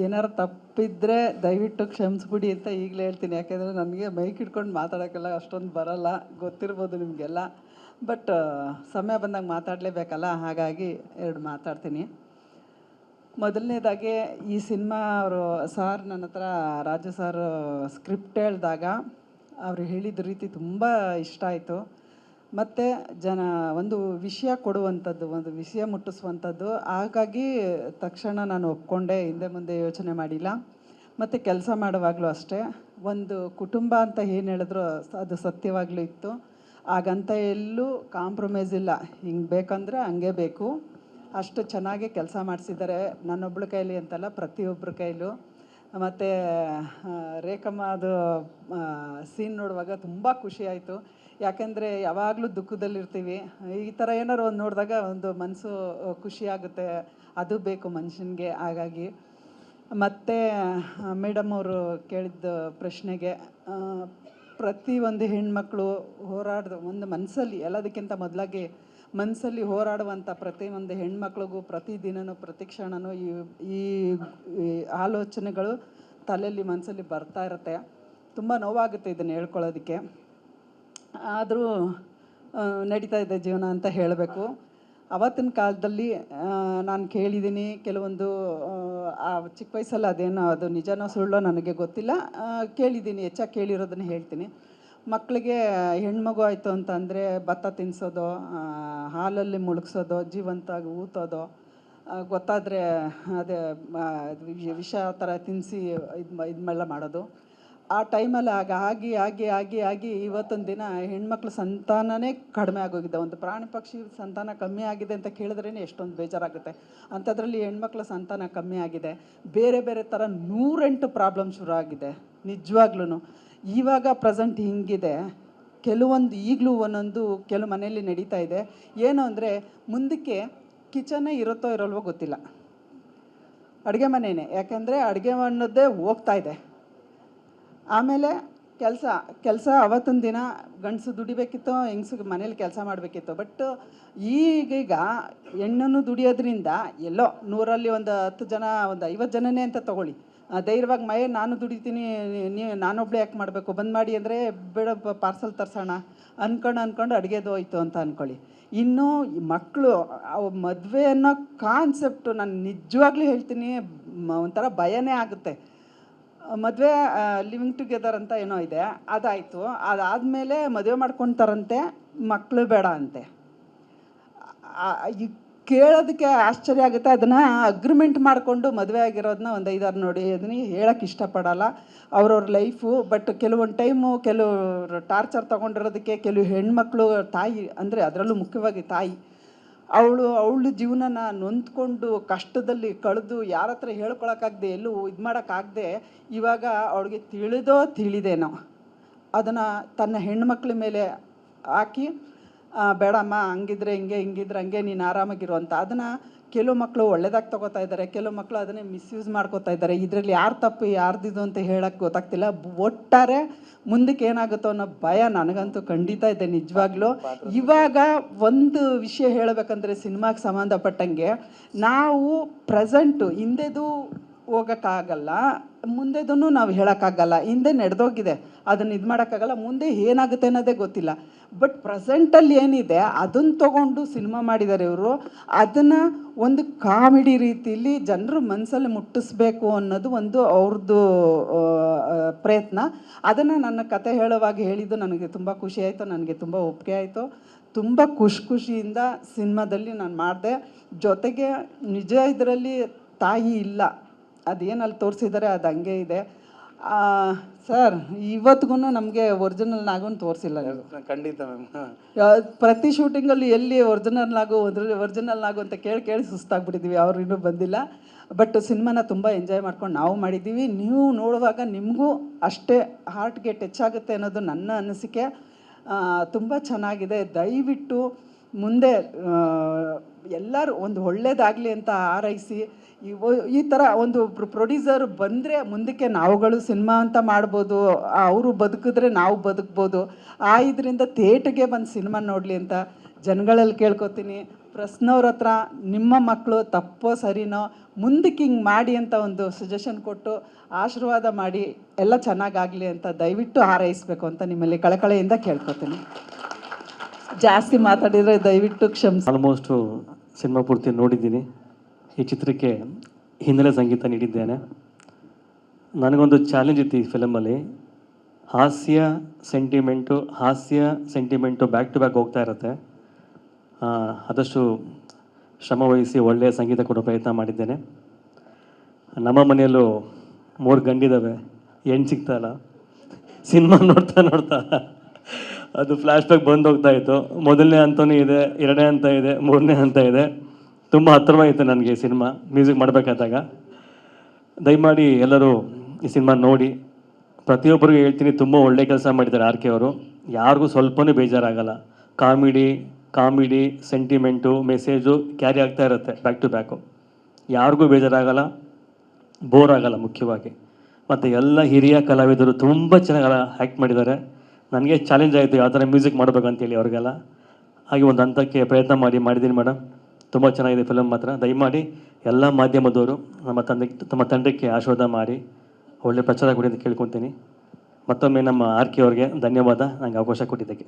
ಏನಾರು ತಪ್ಪಿದ್ರೆ ದಯವಿಟ್ಟು ಕ್ಷಮಿಸ್ಬಿಡಿ ಅಂತ ಈಗಲೇ ಹೇಳ್ತೀನಿ. ಯಾಕೆಂದರೆ ನನಗೆ ಮೈಕ್ ಹಿಡ್ಕೊಂಡು ಮಾತಾಡೋಕ್ಕೆಲ್ಲ ಅಷ್ಟೊಂದು ಬರಲ್ಲ, ಗೊತ್ತಿರ್ಬೋದು ನಿಮಗೆಲ್ಲ. ಬಟ್ ಸಮಯ ಬಂದಾಗ ಮಾತಾಡಲೇಬೇಕಲ್ಲ, ಹಾಗಾಗಿ ಎರಡು ಮಾತಾಡ್ತೀನಿ. ಮೊದಲನೇದಾಗಿ ಈ ಸಿನಿಮಾ ಅವರು ಸಾರ್ ನನ್ನ ಹತ್ರ ರಾಜು ಸರ್ ಸ್ಕ್ರಿಪ್ಟ್ ಹೇಳಿದಾಗ ಅವರು ಹೇಳಿದ ರೀತಿ ತುಂಬ ಇಷ್ಟ ಆಯಿತು. ಮತ್ತು ಒಂದು ವಿಷಯ ಕೊಡುವಂಥದ್ದು, ಒಂದು ವಿಷಯ ಮುಟ್ಟಿಸುವಂಥದ್ದು. ಹಾಗಾಗಿ ತಕ್ಷಣ ನಾನು ಒಪ್ಕೊಂಡೆ, ಹಿಂದೆ ಮುಂದೆ ಯೋಚನೆ ಮಾಡಿಲ್ಲ. ಮತ್ತು ಕೆಲಸ ಮಾಡುವಾಗಲೂ ಅಷ್ಟೇ, ಒಂದು ಕುಟುಂಬ ಅಂತ ಏನು ಹೇಳಿದ್ರು ಅದು ಸತ್ಯವಾಗಲೂ ಇತ್ತು. ಹಾಗಂತ ಎಲ್ಲೂ ಕಾಂಪ್ರಮೈಸ್ ಇಲ್ಲ, ಹಿಂಗೆ ಬೇಕಂದರೆ ಹಂಗೆ ಬೇಕು. ಅಷ್ಟು ಚೆನ್ನಾಗಿ ಕೆಲಸ ಮಾಡಿಸಿದ್ದಾರೆ, ನನ್ನೊಬ್ಬಳ ಕೈಲಿ ಅಂತಲ್ಲ, ಪ್ರತಿಯೊಬ್ಬರ ಕೈಲೂ. ಮತ್ತು ರೇಖಮ್ಮ ಅದು ಸೀನ್ ನೋಡುವಾಗ ತುಂಬ ಖುಷಿಯಾಯಿತು. ಯಾಕೆಂದರೆ ಯಾವಾಗಲೂ ದುಃಖದಲ್ಲಿರ್ತೀವಿ, ಈ ಥರ ಏನಾರು ಒಂದು ನೋಡಿದಾಗ ಒಂದು ಮನಸ್ಸು ಖುಷಿಯಾಗುತ್ತೆ, ಅದು ಬೇಕು ಮನುಷ್ಯನಿಗೆ. ಹಾಗಾಗಿ ಮತ್ತು ಮೇಡಮ್ ಅವರು ಕೇಳಿದ್ದ ಪ್ರಶ್ನೆಗೆ, ಪ್ರತಿಯೊಂದು ಹೆಣ್ಮಕ್ಳು ಒಂದು ಮನಸ್ಸಲ್ಲಿ ಎಲ್ಲದಕ್ಕಿಂತ ಮೊದಲಾಗಿ ಮನಸ್ಸಲ್ಲಿ ಹೋರಾಡುವಂಥ ಪ್ರತಿಯೊಂದು ಹೆಣ್ಮಕ್ಳಿಗೂ ಪ್ರತಿದಿನವೂ ಪ್ರತಿ ಕ್ಷಣವೂ ಈ ಆಲೋಚನೆಗಳು ತಲೆಯಲ್ಲಿ ಮನಸ್ಸಲ್ಲಿ ಬರ್ತಾ ಇರುತ್ತೆ. ತುಂಬ ನೋವಾಗುತ್ತೆ ಇದನ್ನು ಹೇಳ್ಕೊಳ್ಳೋದಕ್ಕೆ, ಆದರೂ ನಡೀತಾ ಇದೆ ಜೀವನ ಅಂತ ಹೇಳಬೇಕು. ಆವತ್ತಿನ ಕಾಲದಲ್ಲಿ ನಾನು ಕೇಳಿದ್ದೀನಿ ಕೆಲವೊಂದು, ಚಿಕ್ಕ ವಯಸ್ಸಲ್ಲಿ ಅದು ನಿಜನೋ ಸುಳ್ಳೋ ನನಗೆ ಗೊತ್ತಿಲ್ಲ, ಕೇಳಿದ್ದೀನಿ, ಹೆಚ್ಚಾಗಿ ಕೇಳಿರೋದನ್ನು ಹೇಳ್ತೀನಿ. ಮಕ್ಕಳಿಗೆ ಹೆಣ್ಮಗು ಆಯಿತು ಅಂತಂದರೆ ಭತ್ತ ತಿನ್ನಿಸೋದು, ಹಾಲಲ್ಲಿ ಮುಳುಗಿಸೋದು, ಜೀವಂತಾಗಿ ಊತೋದು, ಗೊತ್ತಾದರೆ ಅದೇ ವಿಷ ಥರ ತಿನ್ನಿಸಿ ಇದನ್ನೆಲ್ಲ ಮಾಡೋದು. ಆ ಟೈಮಲ್ಲಿ ಆಗಿ ಆಗಿ ಆಗಿ ಆಗಿ ಇವತ್ತೊಂದು ದಿನ ಹೆಣ್ಮಕ್ಳ ಸಂತಾನನೇ ಕಡಿಮೆ ಆಗೋಗಿದೆ. ಒಂದು ಪ್ರಾಣಿ ಪಕ್ಷಿ ಸಂತಾನ ಕಮ್ಮಿ ಆಗಿದೆ ಅಂತ ಕೇಳಿದ್ರೇ ಎಷ್ಟೊಂದು ಬೇಜಾರಾಗುತ್ತೆ. ಅಂಥದ್ರಲ್ಲಿ ಹೆಣ್ಮಕ್ಳ ಸಂತಾನ ಕಮ್ಮಿ ಆಗಿದೆ. ಬೇರೆ ಬೇರೆ ಥರ 108 ಪ್ರಾಬ್ಲಮ್ ಶುರು ಆಗಿದೆ ನಿಜವಾಗ್ಲೂ. ಇವಾಗ ಪ್ರೆಸೆಂಟ್ ಹಿಂಗಿದೆ, ಕೆಲವೊಂದು ಈಗಲೂ ಒಂದೊಂದು ಕೆಲವು ಮನೆಯಲ್ಲಿ ನಡೀತಾ ಇದೆ. ಏನು ಅಂದರೆ ಮುಂದಕ್ಕೆ ಕಿಚನ್ನೇ ಇರುತ್ತೋ ಇರೋಲ್ವೋ ಗೊತ್ತಿಲ್ಲ, ಅಡುಗೆ ಮನೆಯೇ. ಯಾಕೆಂದರೆ ಅಡುಗೆ ಅನ್ನೋದೇ ಹೋಗ್ತಾ ಇದೆ. ಆಮೇಲೆ ಕೆಲಸ ಅವತ್ತಿನ ದಿನ ಗಂಡಸು ದುಡಿಬೇಕಿತ್ತು, ಹೆಂಗಸಿಗೆ ಮನೇಲಿ ಕೆಲಸ ಮಾಡಬೇಕಿತ್ತು. ಬಟ್ ಈಗೀಗ ಹೆಣ್ಣನ್ನು ದುಡಿಯೋದ್ರಿಂದ ಎಲ್ಲೋ 100ರಲ್ಲಿ ಒಂದು 10 ಜನ, ಒಂದು 50 ಜನನೇ ಅಂತ ತೊಗೊಳ್ಳಿ, ಧೈರ್ಯವಾಗಿ ನಾನು ದುಡಿತೀನಿ, ನಾನೊಬ್ಬಳೇ ಯಾಕೆ ಮಾಡಬೇಕು, ಬಂದ್ ಮಾಡಿ ಅಂದರೆ ಬೇಡ ಪಾರ್ಸಲ್ ತರಿಸೋಣ ಅಂದ್ಕೊಂಡು ಅಡುಗೆದು ಹೋಯ್ತು ಅಂತ ಅಂದ್ಕೊಳ್ಳಿ. ಇನ್ನು ಮಕ್ಕಳು ಮದುವೆ ಅನ್ನೋ ಕಾನ್ಸೆಪ್ಟು ನಾನು ನಿಜವಾಗ್ಲೂ ಹೇಳ್ತೀನಿ, ಒಂಥರ ಭಯನೇ ಆಗುತ್ತೆ. ಮದುವೆ ಲಿವಿಂಗ್ ಟುಗೆದರ್ ಅಂತ ಏನೋ ಇದೆ, ಅದಾಯಿತು. ಅದಾದಮೇಲೆ ಮದುವೆ ಮಾಡ್ಕೊತಾರಂತೆ, ಮಕ್ಕಳು ಬೇಡ ಅಂತೆ. ಕೇಳೋದಕ್ಕೆ ಆಶ್ಚರ್ಯ ಆಗುತ್ತೆ. ಅದನ್ನು ಅಗ್ರಿಮೆಂಟ್ ಮಾಡಿಕೊಂಡು ಮದುವೆ ಆಗಿರೋದನ್ನ ಒಂದು 5-6 ನೋಡಿ, ಅದನ್ನ ಹೇಳೋಕ್ಕೆ ಇಷ್ಟಪಡಲ್ಲ, ಅವ್ರವ್ರ ಲೈಫು. ಬಟ್ ಕೆಲವೊಂದು ಟೈಮು ಕೆಲವರು ಟಾರ್ಚರ್ ತೊಗೊಂಡಿರೋದಕ್ಕೆ ಕೆಲವು ಹೆಣ್ಮಕ್ಳು ತಾಯಿ, ಅಂದರೆ ಅದರಲ್ಲೂ ಮುಖ್ಯವಾಗಿ ತಾಯಿ, ಅವಳು ಜೀವನನ ನೊಂದ್ಕೊಂಡು ಕಷ್ಟದಲ್ಲಿ ಕಳೆದು ಯಾರ ಹತ್ರ ಹೇಳ್ಕೊಳಕ್ಕಾಗದೆ, ಎಲ್ಲೂ ಇದು ಮಾಡೋಕ್ಕಾಗದೆ, ಇವಾಗ ಅವಳಿಗೆ ತಿಳಿದೇನೋ ಅದನ್ನು ತನ್ನ ಹೆಣ್ಮಕ್ಳ ಮೇಲೆ ಹಾಕಿ, ಬೇಡಮ್ಮ ಹಂಗಿದ್ರೆ ಹಿಂಗಿದ್ರೆ ಹಂಗೆ, ನೀನು ಆರಾಮಾಗಿರು ಅಂತ. ಅದನ್ನು ಕೆಲವು ಮಕ್ಕಳು ಒಳ್ಳೇದಾಗಿ ತೊಗೋತಾ ಇದ್ದಾರೆ, ಕೆಲವು ಮಕ್ಕಳು ಅದನ್ನೇ ಮಿಸ್ಯೂಸ್ ಮಾಡ್ಕೋತಾ ಇದ್ದಾರೆ. ಇದರಲ್ಲಿ ಯಾರು ತಪ್ಪು ಯಾರ್ದಿದು ಅಂತ ಹೇಳೋಕ್ಕೆ ಗೊತ್ತಾಗ್ತಿಲ್ಲ. ಒಟ್ಟಾರೆ ಮುಂದಕ್ಕೆ ಏನಾಗುತ್ತೋ ಅನ್ನೋ ಭಯ ನನಗಂತೂ ಖಂಡಿತ ಇದೆ ನಿಜವಾಗ್ಲೂ. ಇವಾಗ ಒಂದು ವಿಷಯ ಹೇಳಬೇಕಂದ್ರೆ, ಸಿನಿಮಾಗೆ ಸಂಬಂಧಪಟ್ಟಂಗೆ ನಾವು ಪ್ರೆಸೆಂಟು ಹಿಂದೆದು ಹೋಗೋಕ್ಕಾಗಲ್ಲ, ಮುಂದೆದೂ ನಾವು ಹೇಳೋಕ್ಕಾಗಲ್ಲ. ಹಿಂದೆ ನಡೆದೋಗಿದೆ, ಅದನ್ನು ಇದು ಮಾಡೋಕ್ಕಾಗಲ್ಲ. ಮುಂದೆ ಏನಾಗುತ್ತೆ ಅನ್ನೋದೇ ಗೊತ್ತಿಲ್ಲ. ಬಟ್ ಪ್ರೆಸೆಂಟಲ್ಲಿ ಏನಿದೆ ಅದನ್ನು ತೊಗೊಂಡು ಸಿನಿಮಾ ಮಾಡಿದ್ದಾರೆ ಇವರು. ಅದನ್ನು ಒಂದು ಕಾಮಿಡಿ ರೀತಿಯಲ್ಲಿ ಜನರು ಮನಸ್ಸಲ್ಲಿ ಮುಟ್ಟಿಸ್ಬೇಕು ಅನ್ನೋದು ಒಂದು ಅವ್ರದ್ದು ಪ್ರಯತ್ನ. ಅದನ್ನು ನನ್ನ ಕತೆ ಹೇಳುವಾಗ ಹೇಳಿದ್ದು ನನಗೆ ತುಂಬ ಖುಷಿ ಆಯಿತು, ನನಗೆ ತುಂಬ ಒಪ್ಪಿಗೆ ಆಯಿತು. ತುಂಬ ಖುಷಿಯಿಂದ ಸಿನಿಮಾದಲ್ಲಿ ನಾನು ಮಾಡಿದೆ. ಜೊತೆಗೆ ನಿಜ ಇದರಲ್ಲಿ ತಾಯಿ ಇಲ್ಲ, ಅದೇನಲ್ಲಿ ತೋರಿಸಿದ್ದಾರೆ ಅದು ಹಂಗೆ ಇದೆ. ಸರ್ ಇವತ್ತಿಗೂ ನಮಗೆ ಒರಿಜಿನಲ್ ನಾಗು ತೋರಿಸಿಲ್ಲ. ಖಂಡಿತ ಮ್ಯಾಮ್. ಪ್ರತಿ ಶೂಟಿಂಗಲ್ಲಿ ಎಲ್ಲಿ ಒರಿಜಿನಲ್ ನಾಗು ಅಂತ ಕೇಳಿ ಸುಸ್ತಾಗ್ಬಿಟ್ಟಿದ್ದೀವಿ, ಅವ್ರು ಇನ್ನೂ ಬಂದಿಲ್ಲ. ಬಟ್ ಸಿನಿಮಾನ ತುಂಬ ಎಂಜಾಯ್ ಮಾಡ್ಕೊಂಡು ನಾವು ಮಾಡಿದ್ದೀವಿ. ನೀವು ನೋಡುವಾಗ ನಿಮಗೂ ಅಷ್ಟೇ ಹಾರ್ಟ್ಗೆ ಟಚ್ ಆಗುತ್ತೆ ಅನ್ನೋದು ನನ್ನ ಅನಿಸಿಕೆ. ತುಂಬ ಚೆನ್ನಾಗಿದೆ. ದಯವಿಟ್ಟು ಮುಂದೆ ಎಲ್ಲರೂ ಒಂದು ಒಳ್ಳೇದಾಗಲಿ ಅಂತ ಹಾರೈಸಿ, ಈ ಥರ ಒಂದು ಪ್ರೊಡ್ಯೂಸರ್ ಬಂದರೆ ಮುಂದಕ್ಕೆ ನಾವುಗಳು ಸಿನಿಮಾ ಅಂತ ಮಾಡ್ಬೋದು, ಅವರು ಬದುಕಿದ್ರೆ ನಾವು ಬದುಕ್ಬೋದು. ಇದರಿಂದ ಥಿಯೇಟ್ರಿಗೆ ಬಂದು ಸಿನಿಮಾ ನೋಡಲಿ ಅಂತ ಜನಗಳಲ್ಲಿ ಕೇಳ್ಕೊತೀನಿ. ಪ್ರಶ್ನವ್ರ ಹತ್ರ ನಿಮ್ಮ ಮಕ್ಕಳು ತಪ್ಪೋ ಸರಿನೋ ಮುಂದಕ್ಕೆ ಹಿಂಗೆ ಮಾಡಿ ಅಂತ ಒಂದು ಸಜೆಷನ್ ಕೊಟ್ಟು ಆಶೀರ್ವಾದ ಮಾಡಿ ಎಲ್ಲ ಚೆನ್ನಾಗಾಗಲಿ ಅಂತ ದಯವಿಟ್ಟು ಹಾರೈಸಬೇಕು ಅಂತ ನಿಮ್ಮಲ್ಲಿ ಕಳಕಳೆಯಿಂದ ಕೇಳ್ಕೊತೀನಿ. ಜಾಸ್ತಿ ಮಾತಾಡಿದರೆ ದಯವಿಟ್ಟು ಕ್ಷಮಿಸಿ. ಆಲ್ಮೋಸ್ಟು ಸಿನಿಮಾ ಪೂರ್ತಿ ನೋಡಿದ್ದೀನಿ. ಈ ಚಿತ್ರಕ್ಕೆ ಹಿನ್ನೆಲೆ ಸಂಗೀತ ನೀಡಿದ್ದೇನೆ. ನನಗೊಂದು ಚಾಲೆಂಜ್ ಇತ್ತು ಈ ಫಿಲಮಲ್ಲಿ. ಹಾಸ್ಯ ಸೆಂಟಿಮೆಂಟು ಬ್ಯಾಕ್ ಟು ಬ್ಯಾಕ್ ಹೋಗ್ತಾ ಇರುತ್ತೆ. ಆದಷ್ಟು ಶ್ರಮವಹಿಸಿ ಒಳ್ಳೆಯ ಸಂಗೀತ ಕೊಡೋ ಪ್ರಯತ್ನ ಮಾಡಿದ್ದೇನೆ. ನಮ್ಮ ಮನೆಯಲ್ಲೂ 3 ಗಂಡಿದ್ದಾವೆ, ಹೆಣ್ಣು ಸಿಗ್ತಾಯಿಲ್ಲ. ಸಿನಿಮಾ ನೋಡ್ತಾ ಅದು ಫ್ಲ್ಯಾಶ್ ಬ್ಯಾಕ್ ಬಂದು ಹೋಗ್ತಾ ಇತ್ತು. ಮೊದಲನೇ ಹಂತನೂ ಇದೆ, 2ನೇ ಹಂತ ಇದೆ, 3ನೇ ಹಂತ ಇದೆ. ತುಂಬ ಹತ್ತಿರವಾಯಿತು ನನಗೆ ಸಿನಿಮಾ ಮ್ಯೂಸಿಕ್ ಮಾಡಬೇಕಾದಾಗ. ದಯಮಾಡಿ ಎಲ್ಲರೂ ಈ ಸಿನಿಮಾ ನೋಡಿ. ಪ್ರತಿಯೊಬ್ಬರಿಗೂ ಹೇಳ್ತೀನಿ, ತುಂಬ ಒಳ್ಳೆ ಕೆಲಸ ಮಾಡಿದ್ದಾರೆ ಆರ್ ಕೆ ಅವರು. ಯಾರಿಗೂ ಸ್ವಲ್ಪನೂ ಬೇಜಾರಾಗಲ್ಲ. ಕಾಮಿಡಿ ಸೆಂಟಿಮೆಂಟು ಮೆಸೇಜು ಕ್ಯಾರಿ ಆಗ್ತಾ ಇರುತ್ತೆ ಬ್ಯಾಕ್ ಟು ಬ್ಯಾಕು. ಯಾರಿಗೂ ಬೇಜಾರಾಗಲ್ಲ, ಬೋರ್ ಆಗಲ್ಲ ಮುಖ್ಯವಾಗಿ. ಮತ್ತು ಎಲ್ಲ ಹಿರಿಯ ಕಲಾವಿದರು ತುಂಬ ಚೆನ್ನಾಗಿ ಆ್ಯಕ್ಟ್ ಮಾಡಿದ್ದಾರೆ. ನನಗೆ ಚಾಲೆಂಜ್ ಆಯಿತು ಯಾವ ಥರ ಮ್ಯೂಸಿಕ್ ಮಾಡಬೇಕಂತೇಳಿ ಅವ್ರಿಗೆಲ್ಲ. ಹಾಗೆ ಒಂದು ಹಂತಕ್ಕೆ ಪ್ರಯತ್ನ ಮಾಡಿದ್ದೀನಿ ಮೇಡಮ್. ತುಂಬ ಚೆನ್ನಾಗಿದೆ ಫಿಲಮ್ ಮಾತ್ರ. ದಯಮಾಡಿ ಎಲ್ಲ ಮಾಧ್ಯಮದವರು ತಮ್ಮ ತಂಡಕ್ಕೆ ಆಶೀರ್ವಾದ ಮಾಡಿ ಒಳ್ಳೆ ಪ್ರಚಾರ ಕೊಡಿ ಅಂತ ಕೇಳ್ಕೊತೀನಿ. ಮತ್ತೊಮ್ಮೆ ನಮ್ಮ ಆರ್ ಕೆ ಅವ್ರಿಗೆ ಧನ್ಯವಾದ ನನಗೆ ಅವಕಾಶ ಕೊಟ್ಟಿದ್ದಕ್ಕೆ.